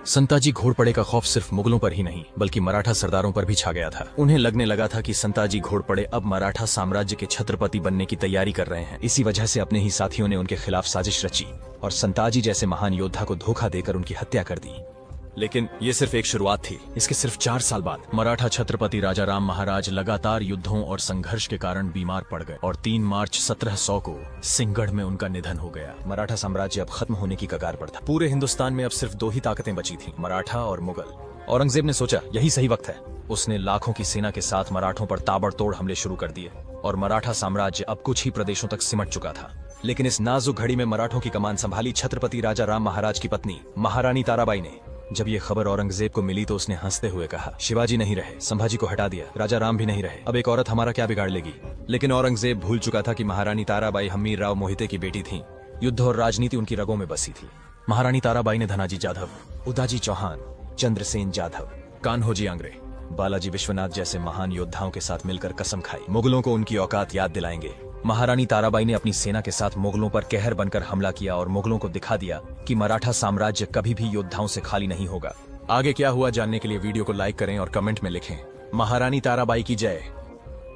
संताजी घोड़पड़े का खौफ सिर्फ मुगलों पर ही नहीं बल्कि मराठा सरदारों पर भी छा गया था। उन्हें लगने लगा था कि संताजी घोड़पड़े अब मराठा साम्राज्य के छत्रपति बनने की तैयारी कर रहे हैं। इसी वजह से अपने ही साथियों ने उनके खिलाफ साजिश रची और संताजी जैसे महान योद्धा को धोखा देकर उनकी हत्या कर दी। लेकिन ये सिर्फ एक शुरुआत थी। इसके सिर्फ 4 साल बाद मराठा छत्रपति राजाराम महाराज लगातार युद्धों और संघर्ष के कारण बीमार पड़ गए और 3 मार्च 1700 को सिंहगढ़ में उनका निधन हो गया। मराठा साम्राज्य अब खत्म होने की कगार पर था। पूरे हिंदुस्तान में अब सिर्फ 2 ही ताकतें बची थीं, मराठा और मुगल। औरंगजेब ने सोचा यही सही वक्त है। उसने लाखों की सेना के साथ मराठों पर ताबड़तोड़ हमले शुरू कर दिए और मराठा साम्राज्य अब कुछ ही प्रदेशों तक सिमट चुका था। लेकिन इस नाजुक घड़ी में मराठों की कमान संभाली छत्रपति राजाराम महाराज की पत्नी महारानी ताराबाई ने। जब ये खबर औरंगजेब को मिली तो उसने हंसते हुए कहा, शिवाजी नहीं रहे, संभाजी को हटा दिया, राजा राम भी नहीं रहे, अब एक औरत हमारा क्या बिगाड़ लेगी। लेकिन औरंगजेब भूल चुका था कि महारानी ताराबाई हमीर राव मोहिते की बेटी थीं। युद्ध और राजनीति उनकी रगों में बसी थी। महारानी ताराबाई ने धनाजी जाधव, उदाजी चौहान, चंद्रसेन जाधव, कान्होजी आंग्रे, बालाजी विश्वनाथ जैसे महान योद्धाओं के साथ मिलकर कसम खाई, मुगलों को उनकी औकात याद दिलाएंगे। महारानी ताराबाई ने अपनी सेना के साथ मुगलों पर कहर बनकर हमला किया और मुगलों को दिखा दिया कि मराठा साम्राज्य कभी भी योद्धाओं से खाली नहीं होगा। आगे क्या हुआ जानने के लिए वीडियो को लाइक करें और कमेंट में लिखें, महारानी ताराबाई की जय।